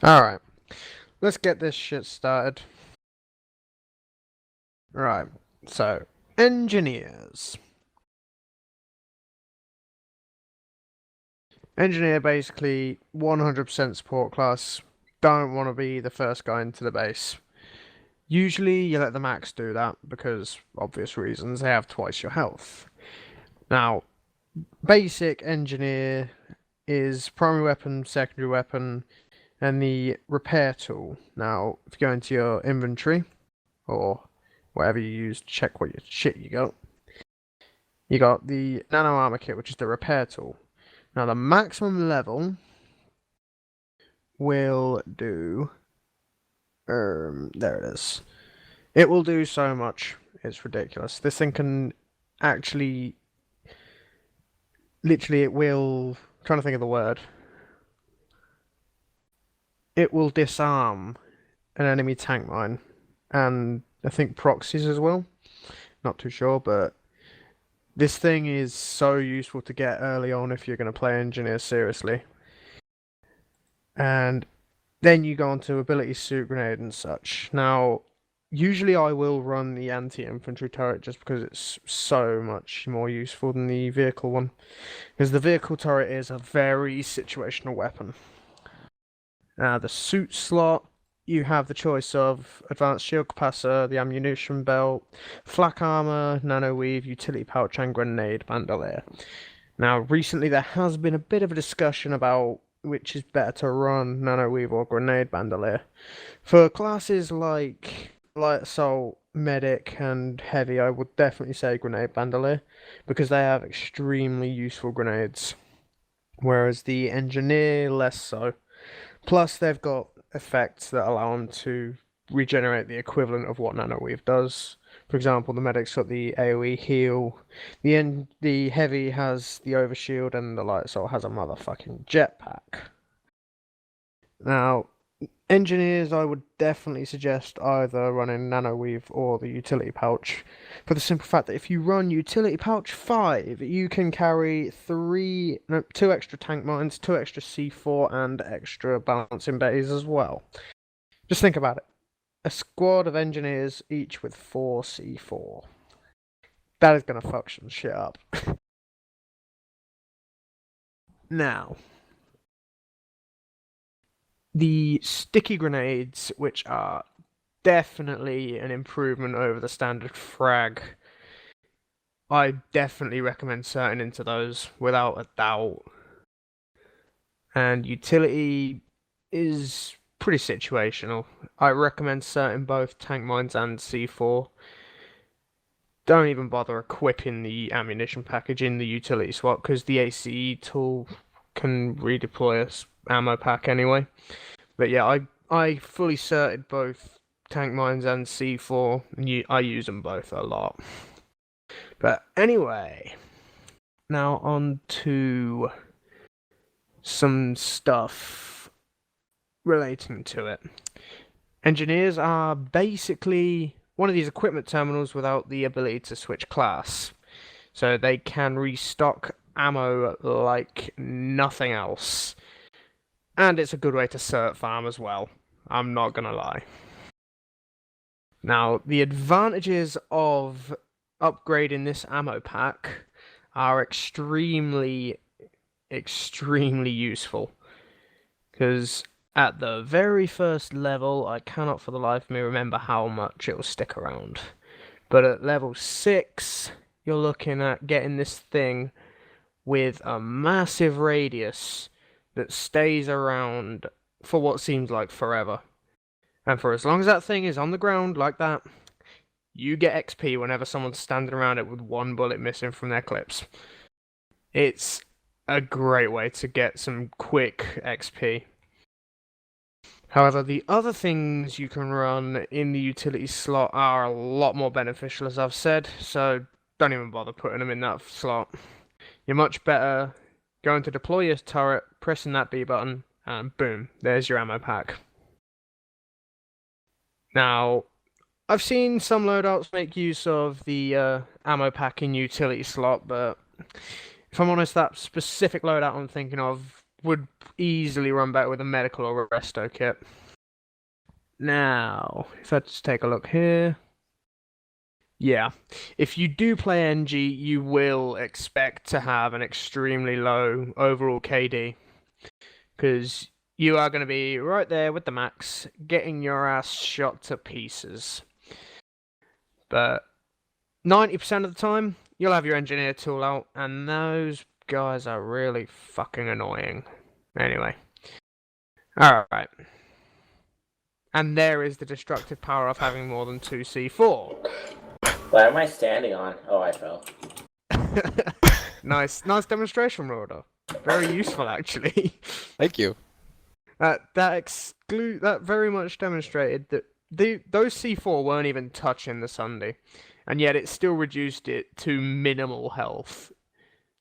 Alright, let's get this shit started. Right, so, engineers. Engineer basically 100% support class. Don't want to be the first guy into the base. Usually you let the max do that because obvious reasons, they have twice your health. Now, basic engineer is primary weapon, secondary weapon, and the repair tool. Now, if you go into your inventory or whatever you use to check what your shit you got the nano armor kit, which is the repair tool. Now, the maximum level will do. There it is. It will do so much. It's ridiculous. This thing can actually, literally, it will. I'm trying to think of the word. It will disarm an enemy tank mine, and I think proxies as well. Not too sure, but this thing is so useful to get early on if you're going to play engineer seriously. And then you go on to ability suit grenade and such. Now, usually I will run the anti-infantry turret just because it's so much more useful than the vehicle one. Because the vehicle turret is a very situational weapon. The suit slot, you have the choice of advanced shield capacitor, the ammunition belt, flak armor, nano weave, utility pouch, and grenade bandolier. Now, recently there has been a bit of a discussion about which is better to run, nano weave or grenade bandolier. For classes like light assault, medic, and heavy, I would definitely say grenade bandolier because they have extremely useful grenades, whereas the engineer less so. Plus, they've got effects that allow them to regenerate the equivalent of what nano weave does. For example, the medic's got the AoE heal, the heavy has the overshield, and the light assault has a motherfucking jetpack. Now, engineers, I would definitely suggest either running nano weave or the utility pouch, for the simple fact that if you run utility pouch 5, you can carry two extra tank mines, two extra C4, and extra balancing bays as well. Just think about it. A squad of engineers, each with 4 C4. That is going to fuck some shit up. Now, the sticky grenades, which are definitely an improvement over the standard frag, I definitely recommend certain into those without a doubt. And utility is pretty situational. I recommend certain both tank mines and C4. Don't even bother equipping the ammunition package in the utility swap because the ACE tool can redeploy a ammo pack anyway. But yeah, I fully certed both tank mines and C4, and I use them both a lot. But anyway, now on to some stuff relating to it. Engineers are basically one of these equipment terminals without the ability to switch class. So they can restock ammo like nothing else. And it's a good way to cert farm as well. I'm not gonna lie. Now, the advantages of upgrading this ammo pack are extremely, extremely useful. Because at the very first level, I cannot for the life of me remember how much it will stick around. But at level 6, you're looking at getting this thing with a massive radius that stays around for what seems like forever. And for as long as that thing is on the ground like that, you get XP whenever someone's standing around it with one bullet missing from their clips. It's a great way to get some quick XP. However, the other things you can run in the utility slot are a lot more beneficial, as I've said, so don't even bother putting them in that slot. You're much better going to deploy your turret, pressing that B button, and boom, there's your ammo pack. Now, I've seen some loadouts make use of the ammo pack in utility slot, but if I'm honest, that specific loadout I'm thinking of would easily run better with a medical or a resto kit. Now, if I just take a look here. Yeah, if you do play Engy, you will expect to have an extremely low overall KD. Because you are going to be right there with the max, getting your ass shot to pieces. But 90% of the time, you'll have your engineer tool out, and those guys are really fucking annoying. Anyway. Alright. And there is the destructive power of having more than 2 C4. What am I standing on? Oh, I fell. Nice demonstration, Roder. Very useful, actually. Thank you. That very much demonstrated that those C4 weren't even touching the Sunday, and yet it still reduced it to minimal health.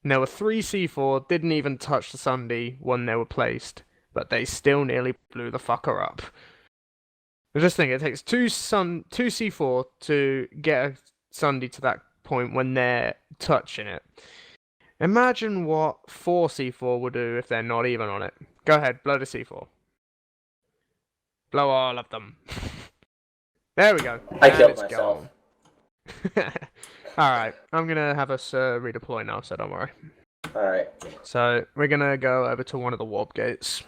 And there were 3 C4 didn't even touch the Sunday when they were placed, but they still nearly blew the fucker up. I just think it takes 2 C4 to get a Sunday to that point when they're touching it. Imagine what 4 C4 will do if they're not even on it. Go ahead, blow the C4. Blow all of them. There we go. I killed myself. Alright, I'm gonna have us redeploy now, so don't worry. Alright. So, we're gonna go over to one of the warp gates.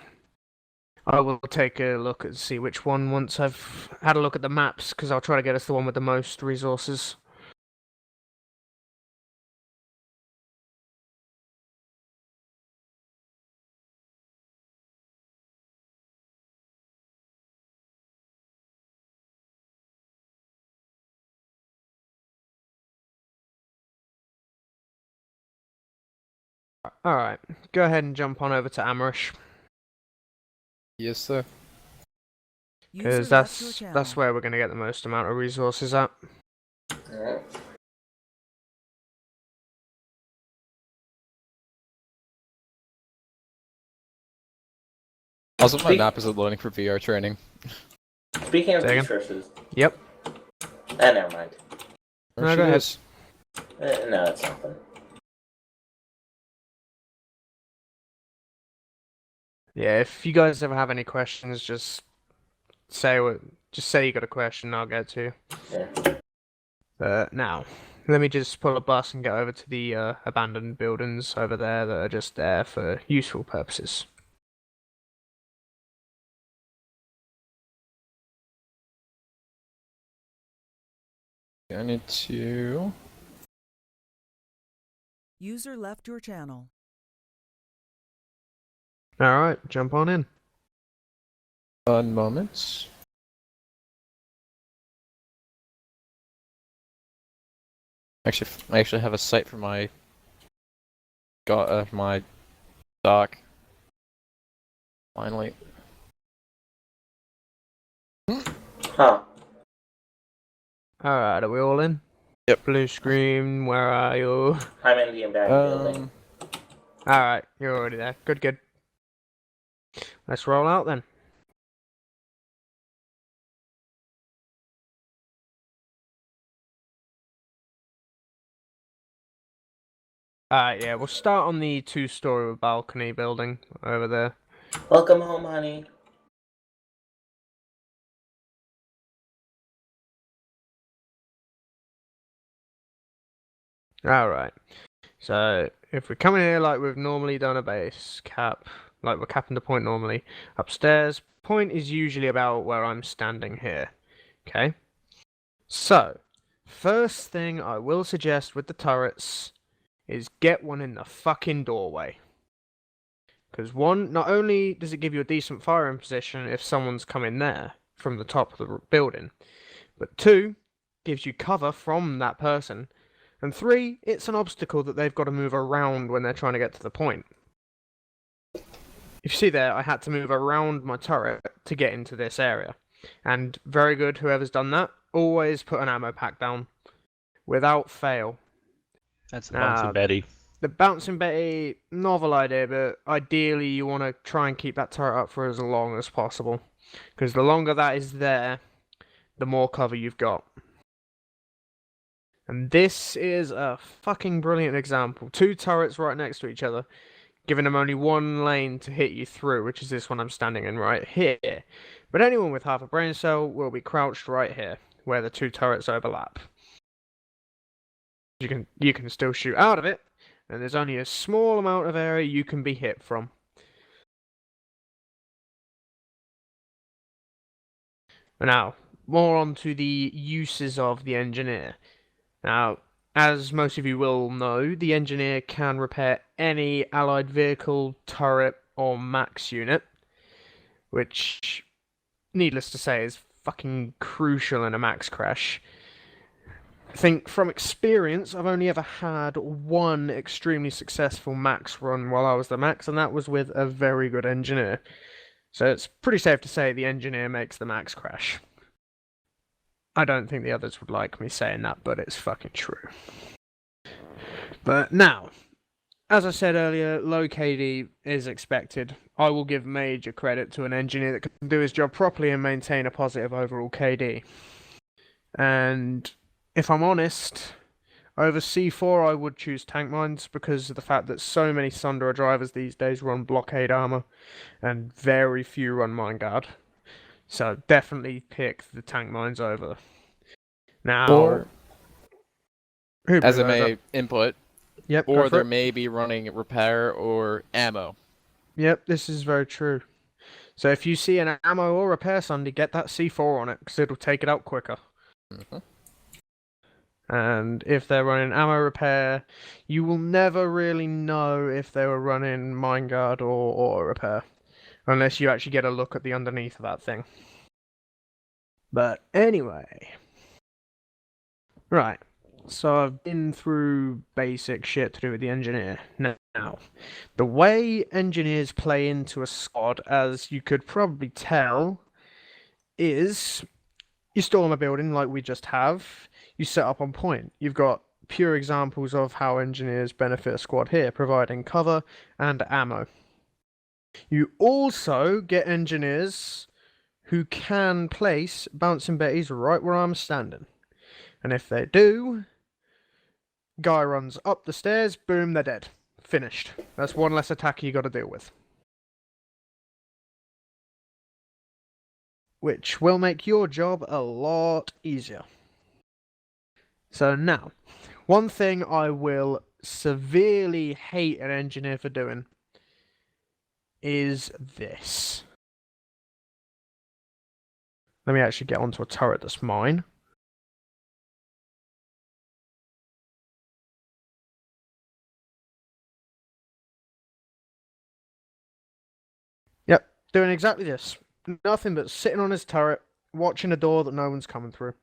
I will take a look and see which one once I've had a look at the maps, because I'll try to get us the one with the most resources. Alright, go ahead and jump on over to Amrish. Yes, sir. Because that's where we're going to get the most amount of resources at. Alright. Also, my map isn't loading for VR training. Speaking of Say again? resources. Yep. Never mind. No, go ahead. No, it's nothing. Yeah, if you guys ever have any questions, just say you got a question, I'll get to you. Yeah. Now, let me just pull a bus and get over to the abandoned buildings over there that are just there for useful purposes. I need to... User left your channel. Alright, jump on in. 1 moment. Actually, I actually have a site for my... my dock. Finally. Huh. Alright, are we all in? Yep. Blue screen, where are you? I'm in the abandoned building. Alright, you're already there. Good. Let's roll out then. Yeah, we'll start on the 2-story balcony building over there. Welcome home, honey. Alright. So, if we come in here like we've normally done a base cap, like we're capping the point normally, upstairs, point is usually about where I'm standing here. Okay? So, first thing I will suggest with the turrets is get one in the fucking doorway. Because one, not only does it give you a decent firing position if someone's coming there from the top of the building, but 2, gives you cover from that person, and 3, it's an obstacle that they've got to move around when they're trying to get to the point. If you see there, I had to move around my turret to get into this area. And very good, whoever's done that. Always put an ammo pack down. Without fail. That's the Bouncing Betty. The Bouncing Betty, novel idea, but ideally you want to try and keep that turret up for as long as possible. Because the longer that is there, the more cover you've got. And this is a fucking brilliant example. 2 turrets right next to each other. giving them only one lane to hit you through, which is this one I'm standing in right here. But anyone with half a brain cell will be crouched right here, where the two turrets overlap. You can still shoot out of it, and there's only a small amount of area you can be hit from. Now, more on to the uses of the engineer. Now, as most of you will know, the engineer can repair any allied vehicle, turret, or max unit, which, needless to say, is fucking crucial in a max crash. I think from experience, I've only ever had one extremely successful max run while I was the max, and that was with a very good engineer. So it's pretty safe to say the engineer makes the max crash. I don't think the others would like me saying that, but it's fucking true. But now, as I said earlier, low KD is expected. I will give major credit to an engineer that can do his job properly and maintain a positive overall KD. And if I'm honest, over C4 I would choose tank mines because of the fact that so many Sunderer drivers these days run blockade armor and very few run mine guard. So definitely pick the tank mines over. Now, Or, as I may input, yep, or there may be running repair or ammo. Yep, this is very true. So if you see an ammo or repair Sunday, get that C4 on it because it'll take it out quicker. Mm-hmm. And if they're running ammo repair, you will never really know if they were running mine guard or auto repair, unless you actually get a look at the underneath of that thing. But anyway, right. So I've been through basic shit to do with the engineer. Now, the way engineers play into a squad, as you could probably tell, is you storm a building like we just have. You set up on point. You've got pure examples of how engineers benefit a squad here, providing cover and ammo. You also get engineers who can place bouncing betties right where I'm standing. And if they do, guy runs up the stairs, boom, they're dead. Finished. That's one less attack you got to deal with. Which will make your job a lot easier. So now, one thing I will severely hate an engineer for doing is this. Let me actually get onto a turret that's mine. Yep, doing exactly this. Nothing but sitting on his turret, watching a door that no one's coming through.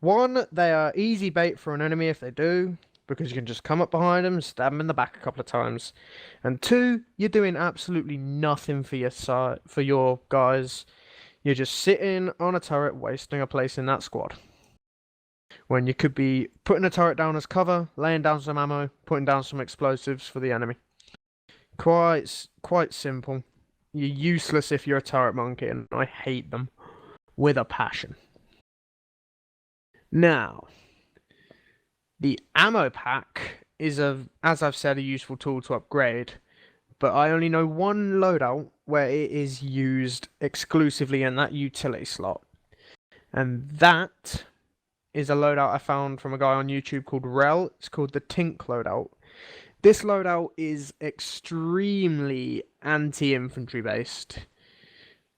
One, they are easy bait for an enemy if they do, because you can just come up behind them and stab them in the back a couple of times. And two, you're doing absolutely nothing for your guys. You're just sitting on a turret, wasting a place in that squad. When you could be putting a turret down as cover, laying down some ammo, putting down some explosives for the enemy. Quite simple. You're useless if you're a turret monkey, and I hate them with a passion. Now, the ammo pack is, as I've said, a useful tool to upgrade, but I only know one loadout where it is used exclusively in that utility slot. And that is a loadout I found from a guy on YouTube called Rel. It's called the Tink loadout. This loadout is extremely anti-infantry based.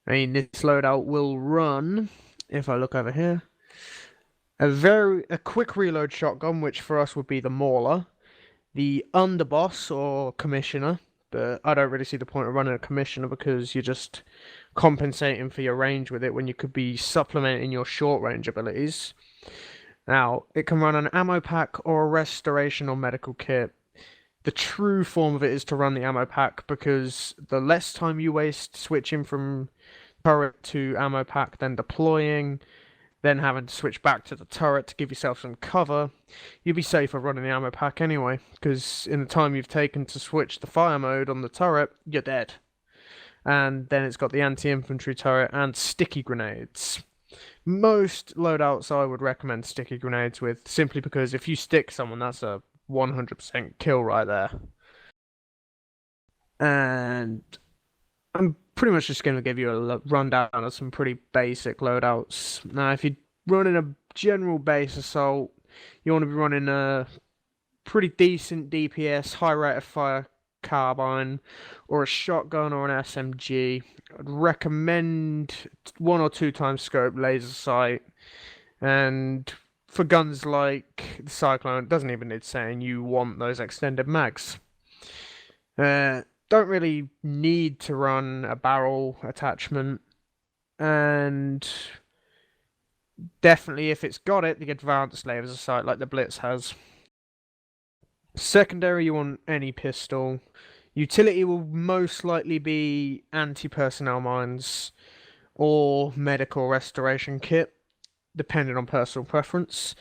I mean, this loadout will run, if I look over here, a quick reload shotgun, which for us would be the Mauler, the Underboss or Commissioner, but I don't really see the point of running a Commissioner because you're just compensating for your range with it when you could be supplementing your short range abilities. Now, it can run an ammo pack or a restoration or medical kit. The true form of it is to run the ammo pack because the less time you waste switching from turret to ammo pack, then deploying, then having to switch back to the turret to give yourself some cover, you'll be safer running the ammo pack anyway, because in the time you've taken to switch the fire mode on the turret, you're dead. And then it's got the anti-infantry turret and sticky grenades. Most loadouts I would recommend sticky grenades with, simply because if you stick someone, that's a 100% kill right there. And I'm pretty much just going to give you a rundown of some pretty basic loadouts. Now, if you're running a general base assault, you want to be running a pretty decent DPS, high rate of fire carbine, or a shotgun or an SMG. I'd recommend 1 or 2 times scope laser sight, and for guns like the Cyclone, it doesn't even need saying you want those extended mags. Don't really need to run a barrel attachment, and definitely if it's got it, the advanced laser sight like the Blitz has. Secondary, you want any pistol. Utility will most likely be anti-personnel mines or medical restoration kit, depending on personal preference.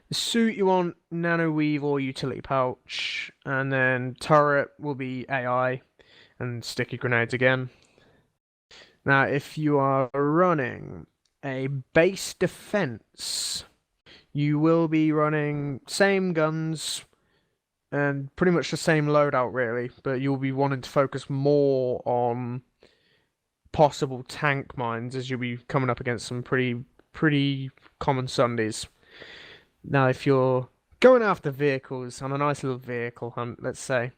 The suit, you want nano weave or utility pouch, and then turret will be AI and sticky grenades again. Now, if you are running a base defense, you will be running same guns and pretty much the same loadout, really, but you'll be wanting to focus more on possible tank mines as you'll be coming up against some pretty common Sundays. Now, if you're going after vehicles on a nice little vehicle hunt, let's say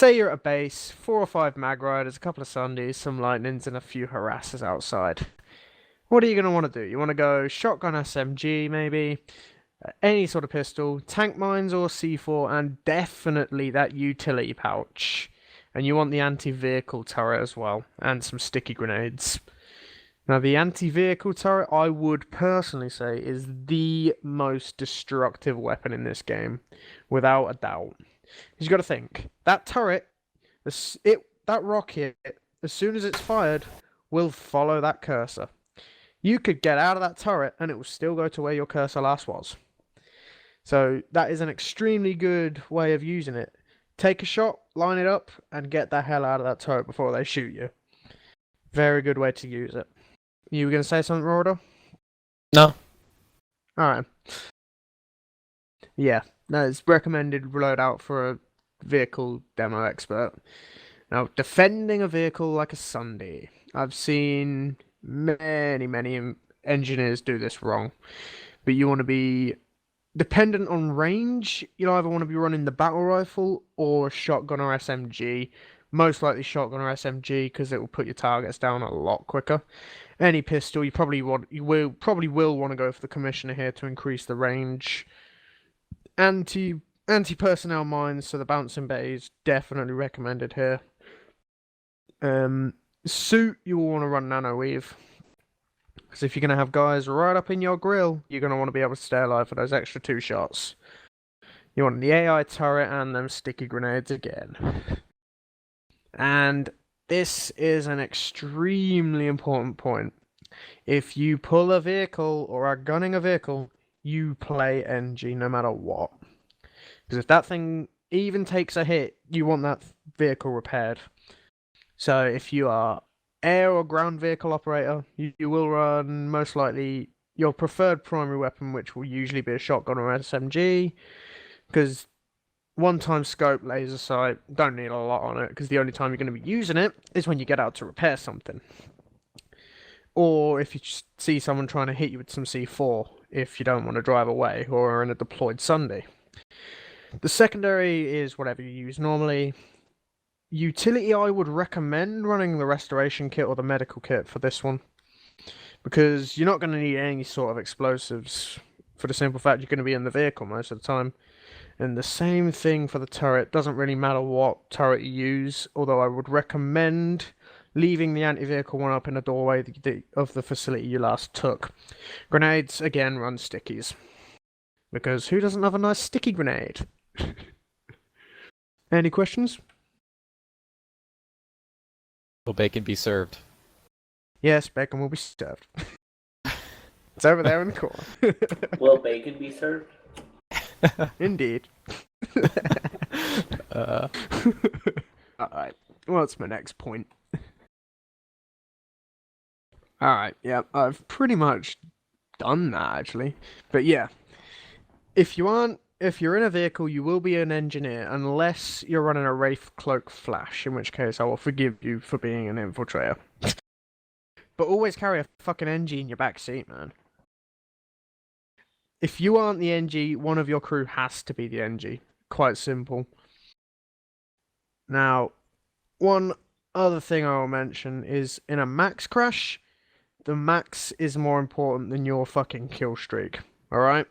you're at a base, 4 or 5 mag riders, a couple of Sundays, some lightnings, and a few harassers outside. What are you going to want to do? You want to go shotgun SMG, maybe? Any sort of pistol, tank mines or C4, and definitely that utility pouch. And you want the anti-vehicle turret as well, and some sticky grenades. Now, the anti-vehicle turret, I would personally say, is the most destructive weapon in this game, without a doubt. Because you got to think, that turret, that rocket, as soon as it's fired, will follow that cursor. You could get out of that turret, and it will still go to where your cursor last was. So that is an extremely good way of using it. Take a shot, line it up, and get the hell out of that turret before they shoot you. Very good way to use it. You were going to say something, Rodo? No. Alright. Yeah, that is recommended loadout for a vehicle demo expert. Now, defending a vehicle like a Sunday. I've seen many engineers do this wrong. But you want to be dependent on range. You'll either want to be running the battle rifle or a shotgun or SMG. Most likely shotgun or SMG because it will put your targets down a lot quicker. Any pistol, you probably will want to go for the commissioner here to increase the range. Anti-personnel mines, so the bouncing bay is definitely recommended here. Suit, you will want to run nano weave. Because if you're going to have guys right up in your grill, you're going to want to be able to stay alive for those extra 2 shots. You want the AI turret and them sticky grenades again. And this is an extremely important point. If you pull a vehicle or are gunning a vehicle, you play NG no matter what. Because if that thing even takes a hit, you want that vehicle repaired. So if you are air or ground vehicle operator, you will run most likely your preferred primary weapon, which will usually be a shotgun or SMG, because 1-time scope, laser sight, don't need a lot on it, because the only time you're going to be using it is when you get out to repair something. Or if you see someone trying to hit you with some C4, if you don't want to drive away, or are in a deployed Sunday. The secondary is whatever you use normally. Utility, I would recommend running the restoration kit or the medical kit for this one, because you're not going to need any sort of explosives for the simple fact you're going to be in the vehicle most of the time. And the same thing for the turret. Doesn't really matter what turret you use, although I would recommend leaving the anti-vehicle one up in the doorway of the facility you last took. Grenades, again, run stickies, because who doesn't love a nice sticky grenade? Any questions? Will bacon be served? Yes, bacon will be served. It's over there in the corner. Will bacon be served? Indeed. Alright, what's my next point? Alright, yeah, I've pretty much done that, actually. But yeah, if you aren't if you're in a vehicle, you will be an engineer unless you're running a Wraith Cloak Flash, in which case I will forgive you for being an infiltrator. But always carry a fucking Engy in your back seat, man. If you aren't the Engy, one of your crew has to be the Engy. Quite simple. Now, one other thing I will mention is in a max crash, the max is more important than your fucking kill streak. Alright?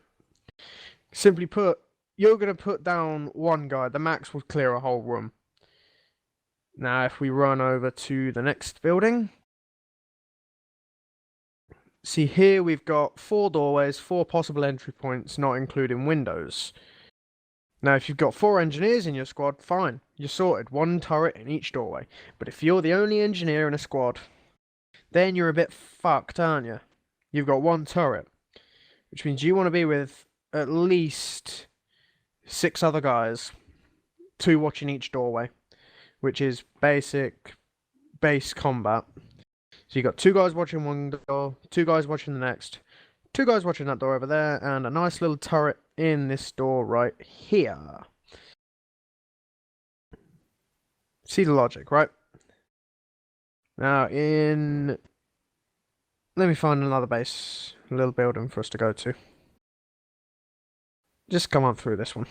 Simply put, you're going to put down one guy, the max will clear a whole room. Now, if we run over to the next building, see here we've got 4 doorways, 4 possible entry points, not including windows. Now, if you've got 4 engineers in your squad, fine, you're sorted, 1 turret in each doorway. But if you're the only engineer in a squad, then you're a bit fucked, aren't you? You've got 1 turret, which means you want to be with at least 6 other guys, 2 watching each doorway, which is base combat. So you got 2 guys watching one door, 2 guys watching the next, 2 guys watching that door over there, and a nice little turret in this door right here. See the logic, right? Now let me find another base, a little building for us to go to. Just come on through this one.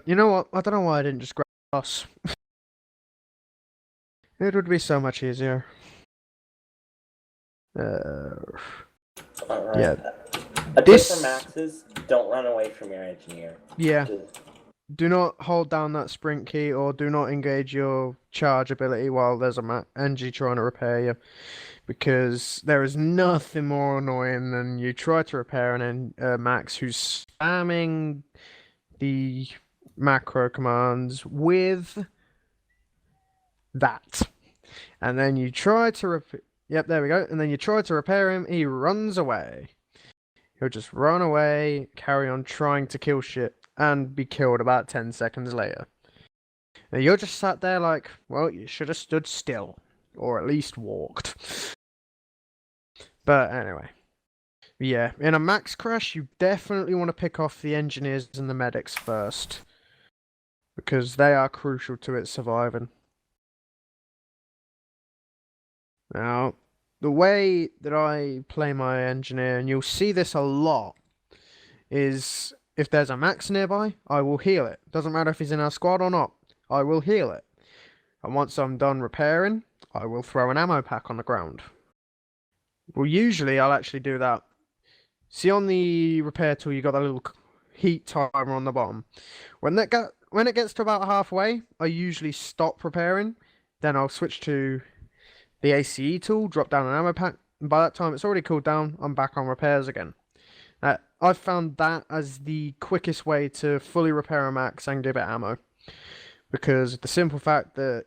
You know what? I don't know why I didn't just grab us. It would be so much easier. Alright. Yeah. A tip for maxes, don't run away from your engineer. Yeah. Just... Do not hold down that sprint key or do not engage your charge ability while there's a Engy trying to repair you. Because there is nothing more annoying than you try to repair an Max who's spamming the macro commands with that. And then you try to yep, there we go. And then you try to repair him, he runs away. He'll just run away, carry on trying to kill shit, and be killed about 10 seconds later. Now you're just sat there like, well, you should have stood still. Or at least walked. But anyway. Yeah, in a max crash, you definitely want to pick off the engineers and the medics first. Because they are crucial to it surviving. Now, the way that I play my engineer, and you'll see this a lot, is if there's a max nearby, I will heal it. Doesn't matter if he's in our squad or not, I will heal it. And once I'm done repairing, I will throw an ammo pack on the ground. Well, usually I'll actually do that. See on the repair tool, you got that little heat timer on the bottom. When it gets to about halfway, I usually stop repairing. Then I'll switch to the ACE tool, drop down an ammo pack, and by that time it's already cooled down, I'm back on repairs again. I've found that as the quickest way to fully repair a max and give it ammo. Because the simple fact that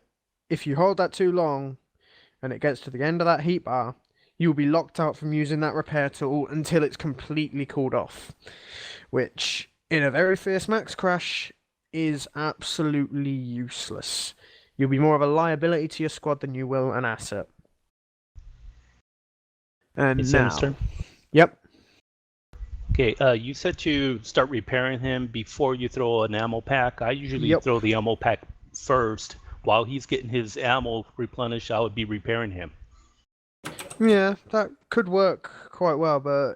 if you hold that too long, and it gets to the end of that heat bar, you'll be locked out from using that repair tool until it's completely cooled off. Which, in a very fierce max crash, is absolutely useless. You'll be more of a liability to your squad than you will an asset. And Hey, now... Synister. Yep. Okay, you said to start repairing him before you throw an ammo pack. I usually throw the ammo pack first. While he's getting his ammo replenished, I would be repairing him. Yeah, that could work quite well, but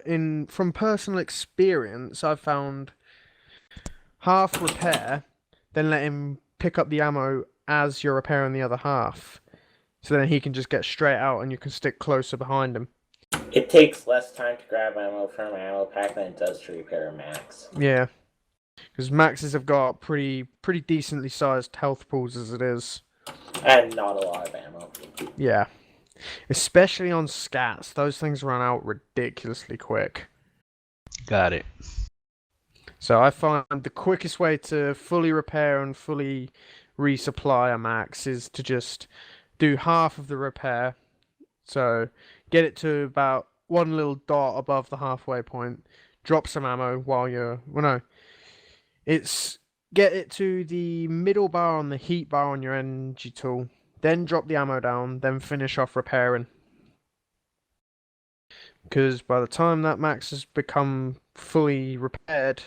from personal experience, I've found half repair, then let him pick up the ammo as you're repairing the other half. So then he can just get straight out and you can stick closer behind him. It takes less time to grab ammo from an ammo pack than it does to repair a max. Yeah, because maxes have got pretty decently sized health pools as it is. And not a lot of ammo. Yeah. Especially on scats, those things run out ridiculously quick. Got it. So I find the quickest way to fully repair and fully resupply a max is to just do half of the repair. So get it to about one little dot above the halfway point, drop some ammo while you're... Well, no. It's get it to the middle bar on the heat bar on your energy tool, then drop the ammo down, then finish off repairing. Because by the time that max has become fully repaired,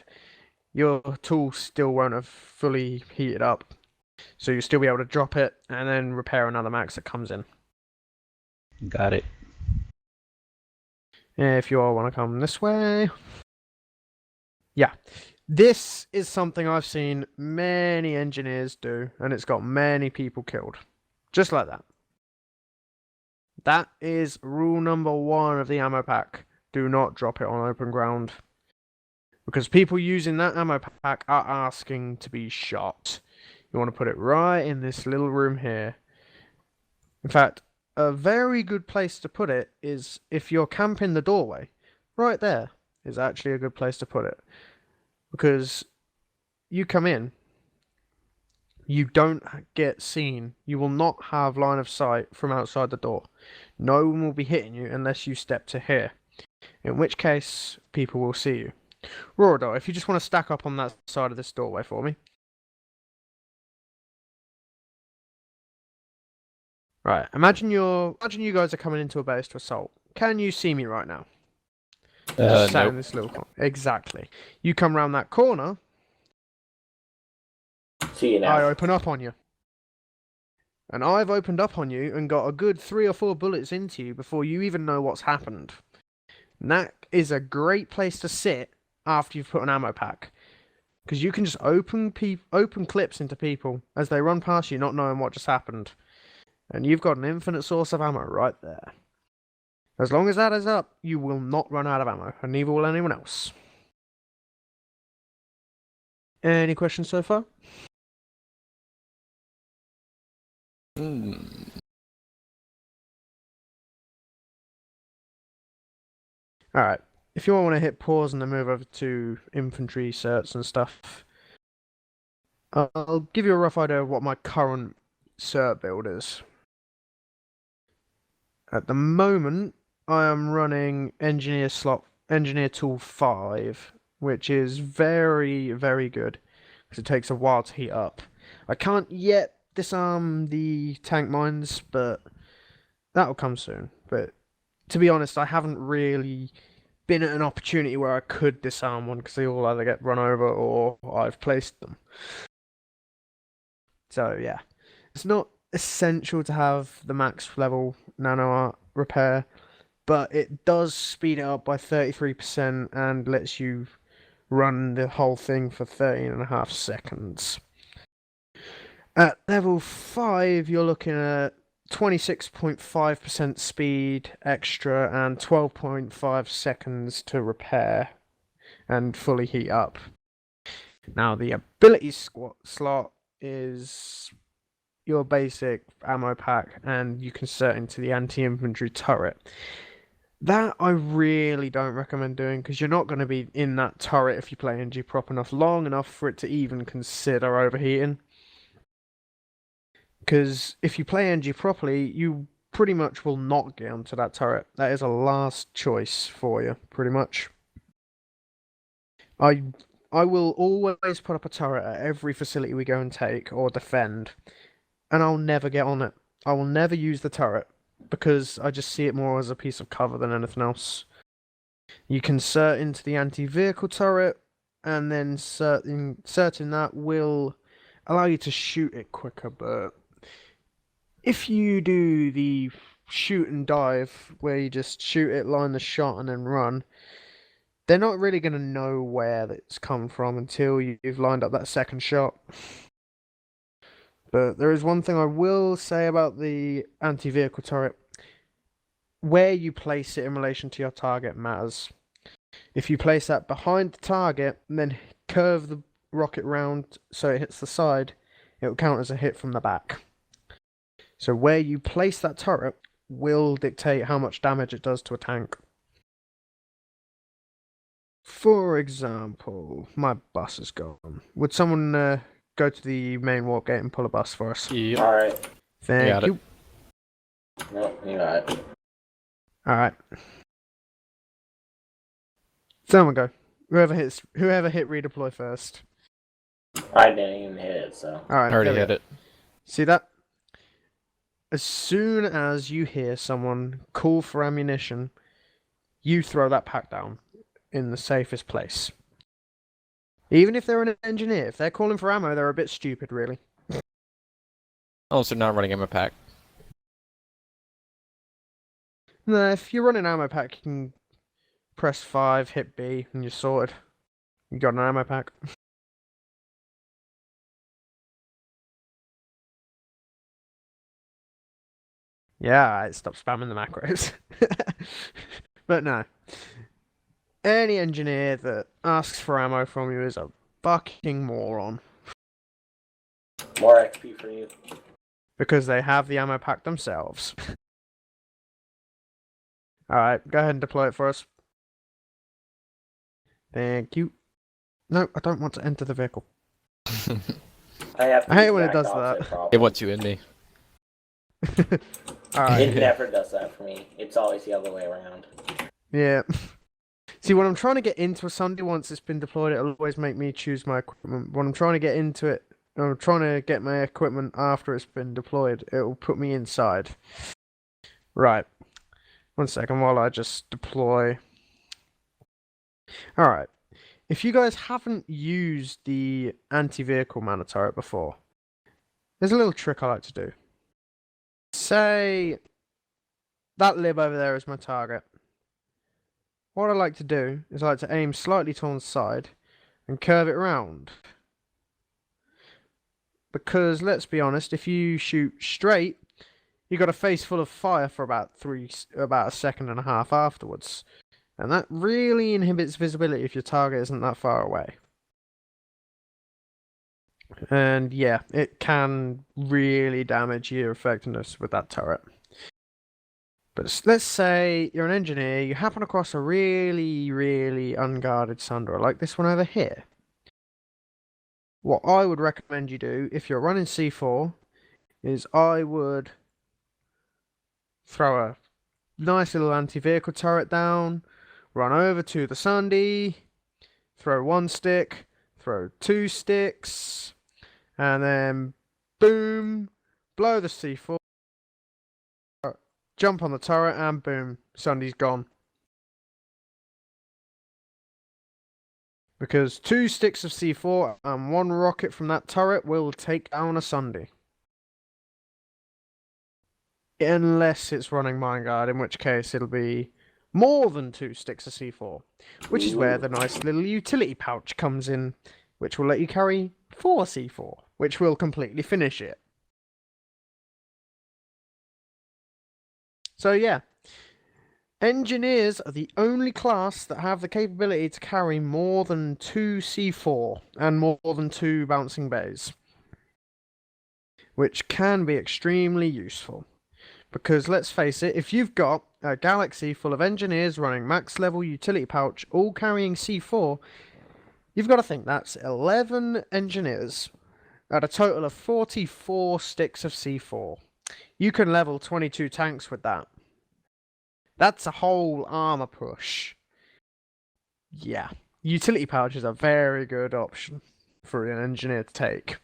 your tool still won't have fully heated up. So you'll still be able to drop it and then repair another max that comes in. Got it. If you all want to come this way. Yeah. This is something I've seen many engineers do, and it's got many people killed. Just like that. That is rule number 1 of the ammo pack. Do not drop it on open ground. Because people using that ammo pack are asking to be shot. You want to put it right in this little room here. In fact, a very good place to put it is if you're camping the doorway. Right there is actually a good place to put it. Because you come in, you don't get seen. You will not have line of sight from outside the door. No one will be hitting you unless you step to here. In which case, people will see you. Rordo, if you just want to stack up on that side of this doorway for me. Right, imagine you guys are coming into a base to assault. Can you see me right now? Just sat in Nope. this little corner. Exactly. You come around that corner, See you now. I open up on you. And I've opened up on you and got a good 3 or 4 bullets into you before you even know what's happened. And that is a great place to sit after you've put an ammo pack. Because you can just open clips into people as they run past you not knowing what just happened. And you've got an infinite source of ammo right there. As long as that is up, you will not run out of ammo, and neither will anyone else. Any questions so far? Alright, if you want to hit pause and then move over to infantry certs and stuff, I'll give you a rough idea of what my current cert build is. At the moment, I am running Engineer Tool 5, which is very, very good, because it takes a while to heat up. I can't yet disarm the tank mines, but that'll come soon. But to be honest, I haven't really been at an opportunity where I could disarm one, because they all either get run over or I've placed them. So yeah, it's not essential to have the max level nano art repair, but it does speed it up by 33% and lets you run the whole thing for 13.5 seconds. At level 5, you're looking at 26.5% speed extra and 12.5 seconds to repair and fully heat up. Now, the ability slot is your basic ammo pack, and you can set into the anti-infantry turret. That I really don't recommend doing, because you're not going to be in that turret if you play NG prop enough long enough for it to even consider overheating. Because if you play NG properly, you pretty much will not get onto that turret. That is a last choice for you, pretty much. I will always put up a turret at every facility we go and take or defend, and I'll never get on it. I will never use the turret, because I just see it more as a piece of cover than anything else. You can cert into the anti-vehicle turret, and then certing that will allow you to shoot it quicker, but if you do the shoot and dive, where you just shoot it, line the shot, and then run, they're not really going to know where it's come from until you've lined up that second shot. But there is one thing I will say about the anti-vehicle turret. Where you place it in relation to your target matters. If you place that behind the target and then curve the rocket round so it hits the side, it will count as a hit from the back. So where you place that turret will dictate how much damage it does to a tank. For example, my bus is gone. Would someone go to the main warp gate and pull a bus for us? Yep. Alright. Thank you. No, you got it. Alright. Someone go. Whoever hit redeploy first. I didn't even hit it, so. Alright. I already hit it. See that? as soon as you hear someone call for ammunition, you throw that pack down in the safest place. Even if they're an engineer, if they're calling for ammo, they're a bit stupid, really. Oh, so not running ammo pack. No, if you're running ammo pack, you can press 5, hit B, and you're sorted. You got an ammo pack. Yeah, stop spamming the macros. But no. Any engineer that asks for ammo from you is a fucking moron. More XP for you. Because they have the ammo pack themselves. Alright, go ahead and deploy it for us. Thank you. No, I don't want to enter the vehicle. I hate when it does that. It wants you in me. Alright. It never does that for me. It's always the other way around. Yeah. See, when I'm trying to get into a Sunday once it's been deployed, it'll always make me choose my equipment. When I'm trying to get into it, I'm trying to get my equipment after it's been deployed, it will put me inside. Right. 1 second while I just deploy. Alright. If you guys haven't used the anti-vehicle mana turret before, there's a little trick I like to do. Say that lib over there is my target. What I like to do is I like to aim slightly to one side and curve it around. Because let's be honest, if you shoot straight, you've got a face full of fire for about a second and a half afterwards. And that really inhibits visibility if your target isn't that far away. And yeah, it can really damage your effectiveness with that turret. But let's say you're an engineer, you happen across a really, really unguarded sunderer, like this one over here. What I would recommend you do, if you're running C4, is I would throw a nice little anti-vehicle turret down, run over to the Sunday, throw 1 stick, throw 2 sticks, and then boom, blow the C4. Jump on the turret and boom, Sunday's gone. Because 2 sticks of C4 and 1 rocket from that turret will take down a Sunday. Unless it's running Mine Guard, in which case it'll be more than 2 sticks of C4. Which is where the nice little utility pouch comes in, which will let you carry 4 C4, which will completely finish it. So yeah, engineers are the only class that have the capability to carry more than 2 C4 and more than 2 bouncing bays, which can be extremely useful. Because let's face it, if you've got a galaxy full of engineers running max level utility pouch, all carrying C4, you've got to think that's 11 engineers at a total of 44 sticks of C4. You can level 22 tanks with that. That's a whole armor push. Yeah, utility pouch is a very good option for an engineer to take.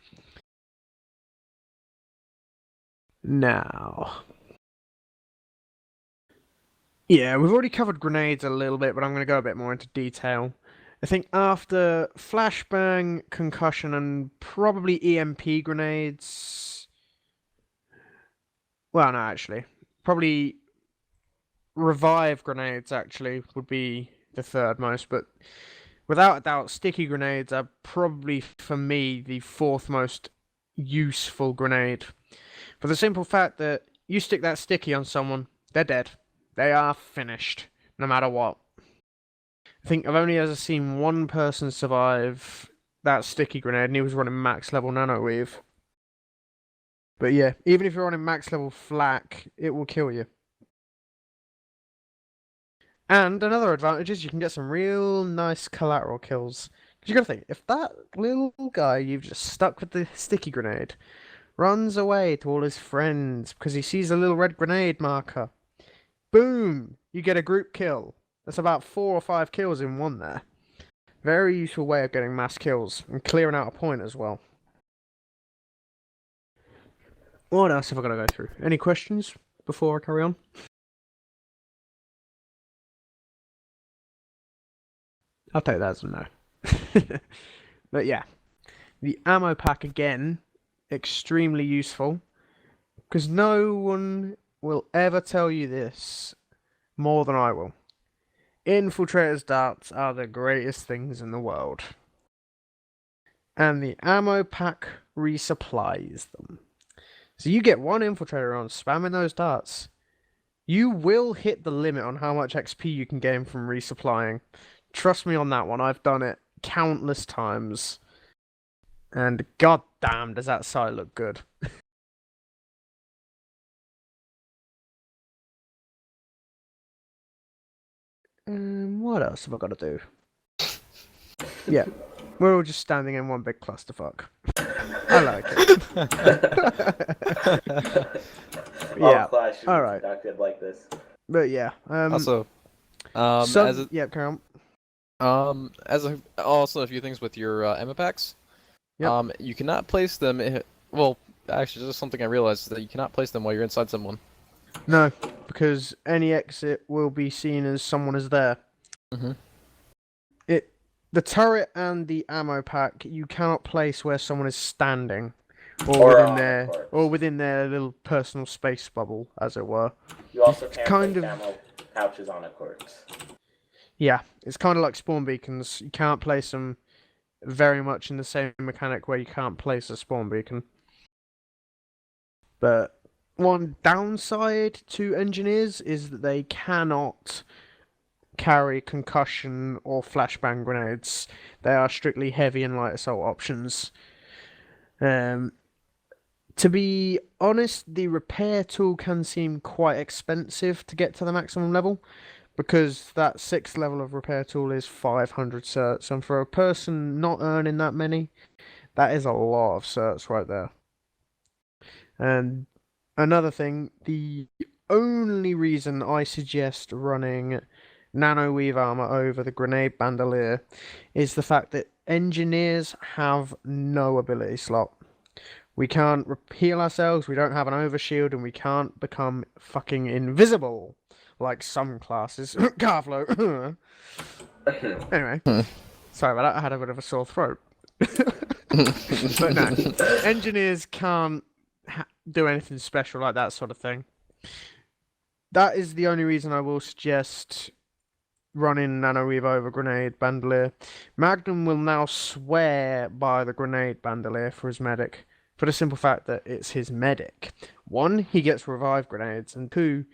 Now, yeah, we've already covered grenades a little bit, but I'm going to go a bit more into detail. I think after flashbang, concussion, and probably EMP grenades... Well, no, actually. Probably revive grenades, actually, would be the third most, but without a doubt, sticky grenades are probably, for me, the 4th most useful grenade. For the simple fact that you stick that sticky on someone, they're dead. They are finished, no matter what. I think I've only ever seen one person survive that sticky grenade, and he was running max level nano weave. But yeah, even if you're running max level flak, it will kill you. And another advantage is you can get some real nice collateral kills. Because you gotta think, if that little guy you've just stuck with the sticky grenade runs away to all his friends because he sees a little red grenade marker, boom! You get a group kill. That's about 4 or 5 kills in one there. Very useful way of getting mass kills and clearing out a point as well. What else have I got to go through? Any questions before I carry on? I'll take that as a no. But yeah, the ammo pack again, extremely useful. Because no one will ever tell you this more than I will. Infiltrator's darts are the greatest things in the world. And the ammo pack resupplies them. So you get one infiltrator on spamming those darts. You will hit the limit on how much XP you can gain from resupplying. Trust me on that one, I've done it countless times. And goddamn, does that sight look good. What else have I got to do? Yeah, we're all just standing in one big clusterfuck. I like it. Yeah, class should be alright. conducted like this. But yeah, Also, yeah, carry on. also a few things with your ammo packs. Yep. You cannot place them. Well, actually, this is something I realized that you cannot place them while you're inside someone. No, because any exit will be seen as someone is there. Mhm. The turret and the ammo pack you cannot place where someone is standing, Or within on a their corpse. little personal space bubble, as it were. You also can't kind place of- ammo pouches on a corpse. Yeah, it's kind of like spawn beacons. You can't place them very much in the same mechanic where you can't place a spawn beacon. But one downside to engineers is that they cannot carry concussion or flashbang grenades. They are strictly heavy and light assault options. To be honest, the repair tool can seem quite expensive to get to the maximum level, because that 6th level of repair tool is 500 certs, and for a person not earning that many, that is a lot of certs right there. And another thing, the only reason I suggest running nano weave armor over the grenade bandolier is the fact that engineers have no ability slot. We can't heal ourselves, we don't have an overshield, and we can't become fucking invisible like some classes. Carflow. Anyway, sorry about that, I had a bit of a sore throat. But no, engineers can't do anything special like that sort of thing. That is the only reason I will suggest running Nano Weave over Grenade Bandolier. Magnum will now swear by the Grenade Bandolier for his medic, for the simple fact that it's his medic. 1, he gets revive grenades, and 2,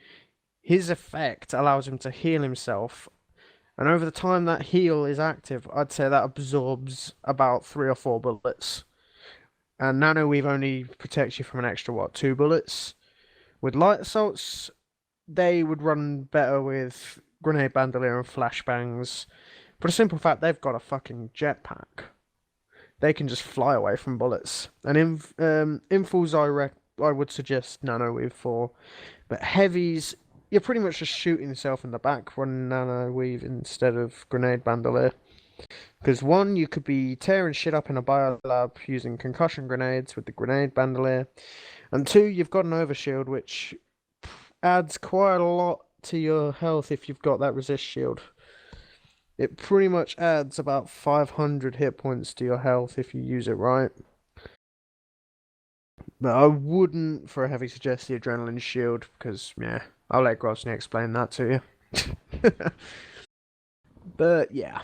his effect allows him to heal himself. And over the time that heal is active, I'd say that absorbs about 3 or 4 bullets. And Nano Weave only protects you from an extra, 2 bullets? With light assaults, they would run better with Grenade Bandolier and Flashbangs. For the simple fact they've got a fucking jetpack. They can just fly away from bullets. And infuls I would suggest Nano Weave for. But heavies, you're pretty much just shooting yourself in the back running Nano Weave instead of Grenade Bandolier. Because 1, you could be tearing shit up in a biolab using concussion grenades with the Grenade Bandolier. And 2, you've got an overshield, which adds quite a lot to your health if you've got that resist shield. It pretty much adds about 500 hit points to your health if you use it right. But I wouldn't, for a heavy, suggest the Adrenaline Shield, because, yeah, I'll let Grosny explain that to you. But, yeah.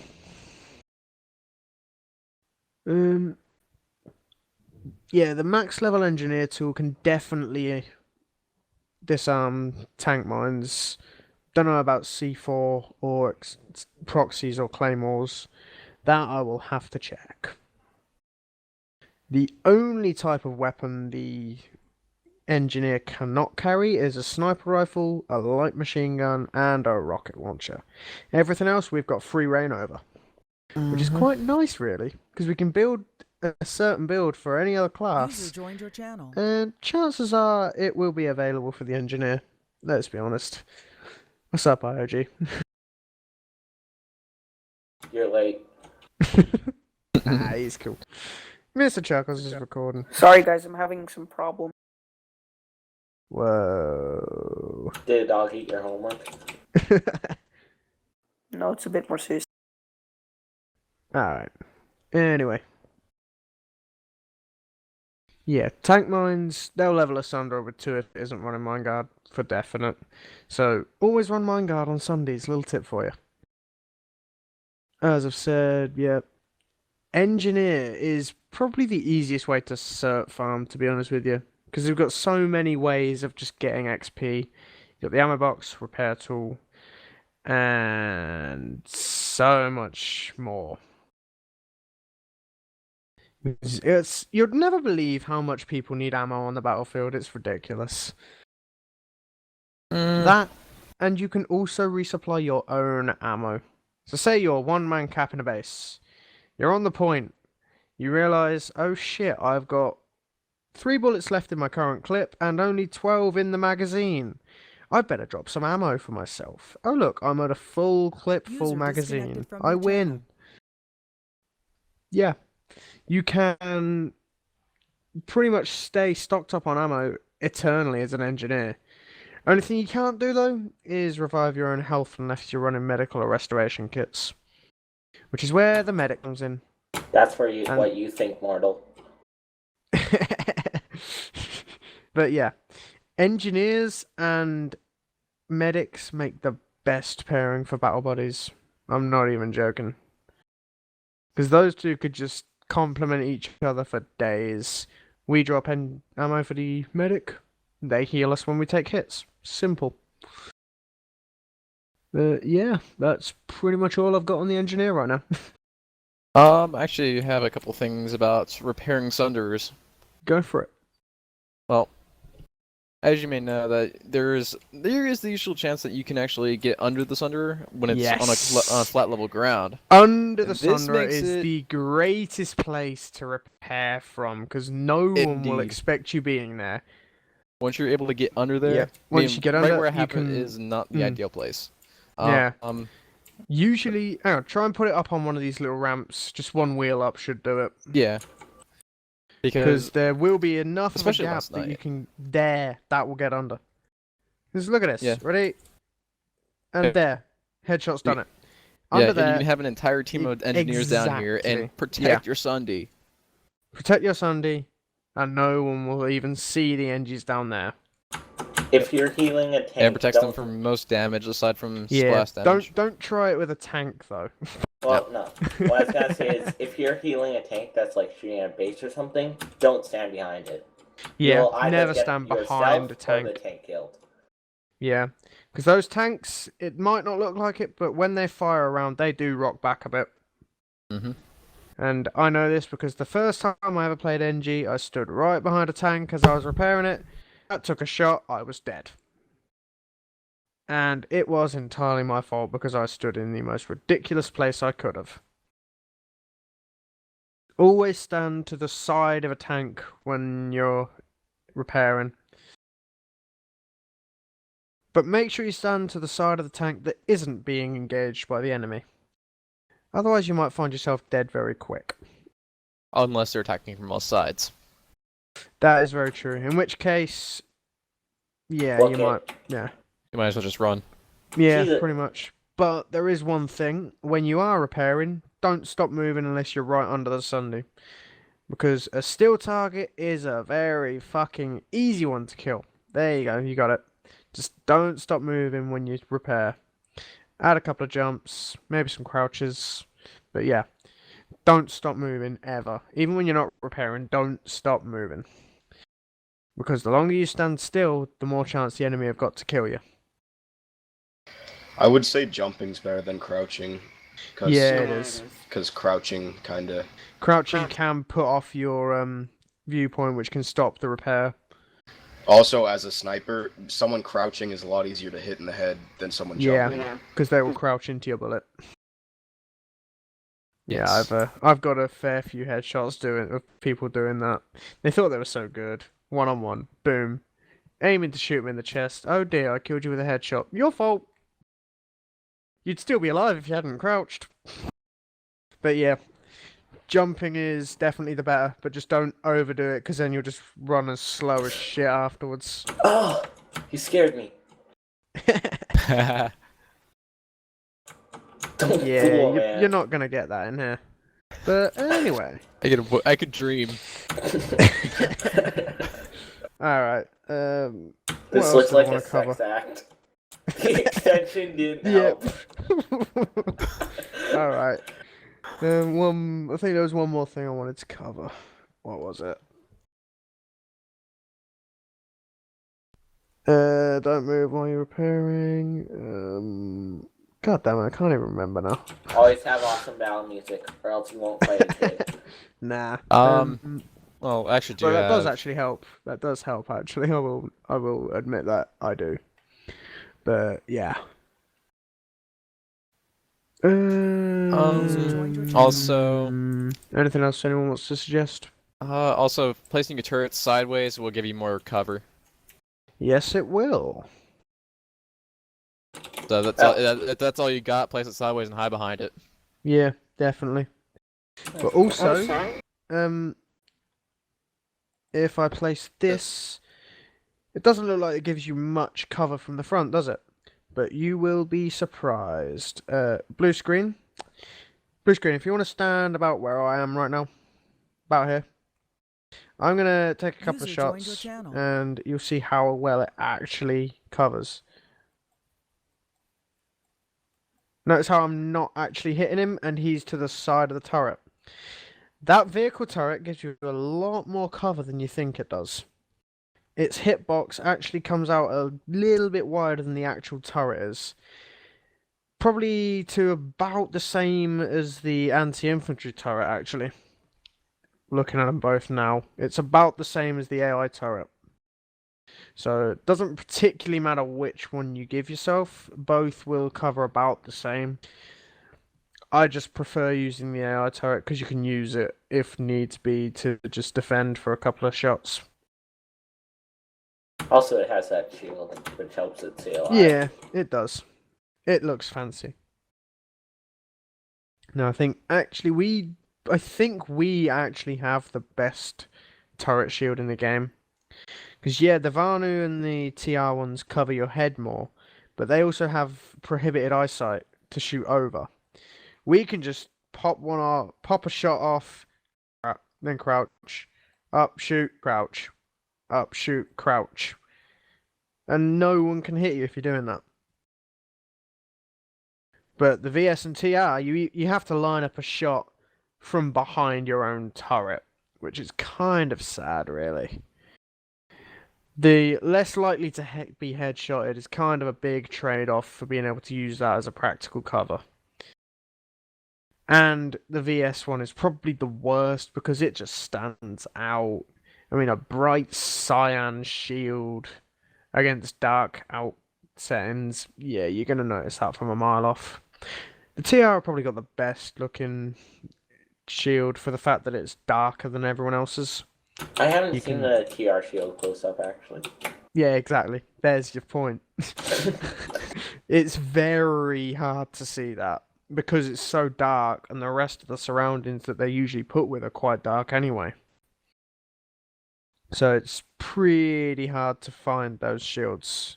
Yeah, the max level engineer tool can definitely disarm tank mines. Don't know about C4 or proxies or claymores. That I will have to check. The only type of weapon the engineer cannot carry is a sniper rifle, a light machine gun, and a rocket launcher. Everything else we've got free reign over, which is quite nice, really, because we can build a certain build for any other User class, joined your channel. and chances are it will be available for the engineer. Let's be honest. What's up, IOG? You're late. He's cool. Mr. Chuckles is recording. Sorry guys, I'm having some problems. Whoa. Did a dog eat your homework? No, it's a bit more serious. Alright. Anyway. Yeah, tank mines, they'll level us under with 2 if it isn't running mine guard, for definite. So, always run mine guard on Sundays, little tip for you. As I've said, yeah. Engineer is probably the easiest way to cert farm, to be honest with you. Because we've got so many ways of just getting XP. You've got the ammo box, repair tool, and so much more. You'd never believe how much people need ammo on the battlefield. It's ridiculous. That, and you can also resupply your own ammo. So say you're one-man capping a base. You're on the point. You realise, oh shit, I've got 3 bullets left in my current clip and only 12 in the magazine. I'd better drop some ammo for myself. Oh look, I'm at a full clip, full User magazine. disconnected from I your win. channel. Yeah. You can pretty much stay stocked up on ammo eternally as an engineer. Only thing you can't do though is revive your own health unless you're running medical or restoration kits. Which is where the medic comes in. That's where you what you think, mortal. But yeah, engineers and medics make the best pairing for battle buddies. I'm not even joking. Because those two could just complement each other for days. We drop ammo for the medic, they heal us when we take hits. Simple. Yeah, that's pretty much all I've got on the engineer right now. Actually, you have a couple things about repairing sunders. Go for it. Well, as you may know, that there is the usual chance that you can actually get under the sunder when it's on a flat level ground. Under the And this sunder makes is it- the greatest place to repair from, because no one will Indeed. expect you being there. Once you're able to get under there, Yeah, once you get right under, where it you happened can- is not the ideal place. Yeah. Um, Usually, try and put it up on one of these little ramps. Just one wheel up should do it. yeah. Because Because there will be enough of a especially gap last that you night. can that will get under. Just look at this. Yeah. Ready? And Yeah. there. Headshot's done it. yeah, Under and you there, can have an entire team of engineers down here Exactly. and protect your Sunday. protect your Sunday, and no one will even see the Engys down there. If you're healing a tank, And protects them don't- from most damage aside from Yeah. splash damage. Don't try it with a tank though. Well, no. What I was gonna say is, if you're healing a tank that's like shooting at a base or something, don't stand behind it. Yeah. You'll either Never get stand yourself behind a or tank. the tank killed. Yeah. Because those tanks, it might not look like it, but when they fire around, they do rock back a bit. Mhm. And I know this because the first time I ever played NG, I stood right behind a tank as I was repairing it. I took a shot, I was dead. And it was entirely my fault because I stood in the most ridiculous place I could have. Always stand to the side of a tank when you're repairing. But make sure you stand to the side of the tank that isn't being engaged by the enemy. Otherwise you might find yourself dead very quick. Unless they're attacking from all sides. That is very true. In which case, yeah, you Okay. might, yeah. You might as well just run. Yeah, Jesus. pretty much. But there is one thing. When you are repairing, don't stop moving unless you're right under the Sunday. Because a steel target is a very fucking easy one to kill. There you go, you got it. Just don't stop moving when you repair. Add a couple of jumps, maybe some crouches. But yeah, don't stop moving ever. Even when you're not repairing, don't stop moving. Because the longer you stand still, the more chance the enemy have got to kill you. I would say jumping's better than crouching. Yeah, it is. Because crouching kinda... Crouching can put off your viewpoint, which can stop the repair. Also, as a sniper, someone crouching is a lot easier to hit in the head than someone jumping. Yeah, because they will crouch into your bullet. Yes. Yeah, I've got a fair few headshots of people doing that. They thought they were so good. 1-on-1, boom, aiming to shoot me in the chest. Oh dear, I killed you with a headshot. Your fault. You'd still be alive if you hadn't crouched. But yeah, jumping is definitely the better, but just don't overdo it, because then you'll just run as slow as shit afterwards. Oh, you scared me. Don't Yeah, fool, you're man. not gonna get that in here. But anyway. I could dream. Alright, what This else looks did I like a want to cover? sex act. The extension didn't Yep. help. Alright. I think there was one more thing I wanted to cover. What was it? Don't move while you're repairing. God damn it, I can't even remember now. Always have awesome battle music, or else you won't fight a kid. Nah. Well, actually, do Well, that does have. actually help. That does help, actually. I will admit that I do. But yeah. Also, anything else anyone wants to suggest? also placing your turret sideways will give you more cover. Yes, it will. So that's all you got. Place it sideways and hide behind it. Yeah, definitely. But also, if I place this, it doesn't look like it gives you much cover from the front, does it? But you will be surprised. Blue screen. Blue screen, if you want to stand about where I am right now, about here, I'm going to take a couple of User joined your shots, channel. and you'll see how well it actually covers. Notice how I'm not actually hitting him, and he's to the side of the turret. That vehicle turret gives you a lot more cover than you think it does. Its hitbox actually comes out a little bit wider than the actual turret is. Probably to about the same as the anti-infantry turret, actually. Looking at them both now. It's about the same as the AI turret. So it doesn't particularly matter which one you give yourself. Both will cover about the same. I just prefer using the AI turret because you can use it, if needs be, to just defend for a couple of shots. Also, it has that shield, which helps it stay alive. Yeah, it does. It looks fancy. No, I think we actually have the best turret shield in the game. Because yeah, the Vanu and the TR ones cover your head more, but they also have prohibited eyesight to shoot over. We can just pop a shot off, then crouch, up, shoot, crouch, up, shoot, crouch, and no one can hit you if you're doing that. But the VS and TR, you have to line up a shot from behind your own turret, which is kind of sad, really. The less likely to be headshotted is kind of a big trade-off for being able to use that as a practical cover. And the VS one is probably the worst because it just stands out. I mean, a bright cyan shield against dark out settings, yeah, you're going to notice that from a mile off. The TR probably got the best looking shield for the fact that it's darker than everyone else's. I haven't seen the TR shield close up, actually. Yeah, exactly. There's your point. It's very hard to see that because it's so dark and the rest of the surroundings that they usually put with are quite dark anyway. So it's pretty hard to find those shields.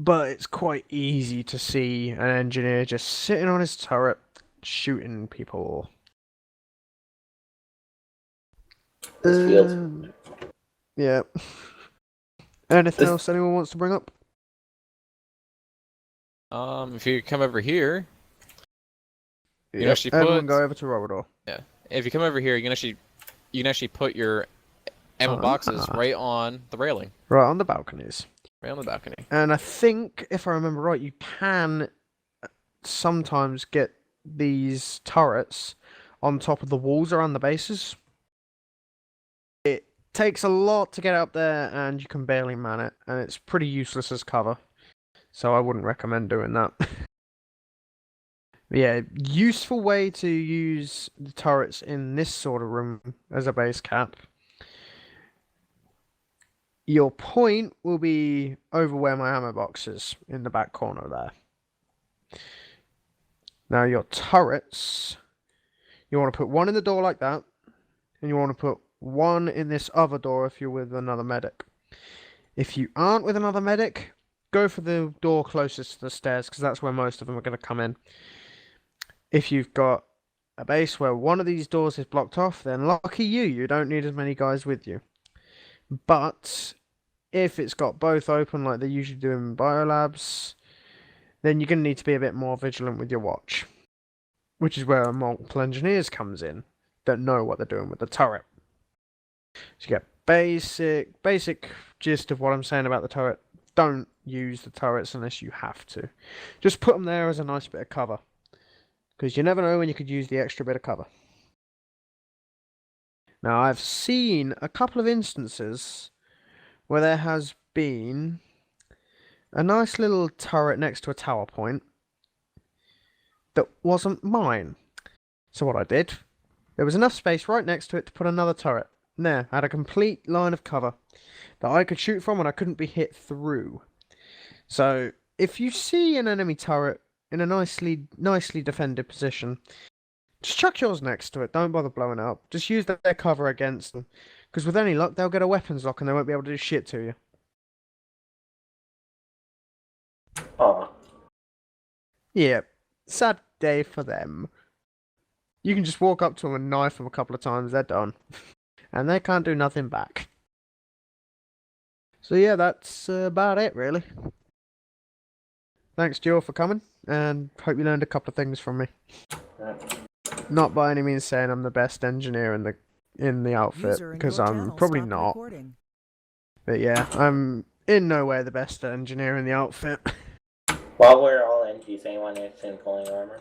But it's quite easy to see an engineer just sitting on his turret shooting people. This field. Yeah. Anything else anyone wants to bring up? If you come over here, you can actually everyone go over to Robador. Yeah. If you come over here, you can actually put your ammo boxes right on the railing. Right on the balconies. Right on the balcony. And I think, if I remember right, you can sometimes get these turrets on top of the walls around the bases. It takes a lot to get up there, and you can barely man it, and it's pretty useless as cover. So I wouldn't recommend doing that. Yeah, useful way to use the turrets in this sort of room as a base cap. Your point will be over where my ammo box is, in the back corner there. Now your turrets You want to put one in the door like that, and you want to put one in this other door if you're with another medic. If you aren't with another medic, go for the door closest to the stairs, because that's where most of them are going to come in. If you've got a base where one of these doors is blocked off, then lucky you, you don't need as many guys with you. But if it's got both open like they usually do in biolabs, then you're going to need to be a bit more vigilant with your watch. Which is where multiple engineers comes in that know what they're doing with the turret. So you get basic gist of what I'm saying about the turret. Don't use the turrets unless you have to. Just put them there as a nice bit of cover. Because you never know when you could use the extra bit of cover. Now, I've seen a couple of instances where there has been a nice little turret next to a tower point that wasn't mine. So what I did, there was enough space right next to it to put another turret. And there, I had a complete line of cover that I could shoot from and I couldn't be hit through. So, if you see an enemy turret in a nicely defended position, just chuck yours next to it. Don't bother blowing it up. Just use their cover against them. Because with any luck, they'll get a weapons lock and they won't be able to do shit to you. Aw. Yeah, sad day for them. You can just walk up to them and knife them a couple of times, they're done. And they can't do nothing back. So yeah, that's about it, really. Thanks, Joe, for coming, and hope you learned a couple of things from me. Not by any means saying I'm the best engineer in the outfit, User in because your I'm channel probably stopped not. recording. But yeah, I'm in no way the best engineer in the outfit. While we're all Engys, anyone interested in pulling armor?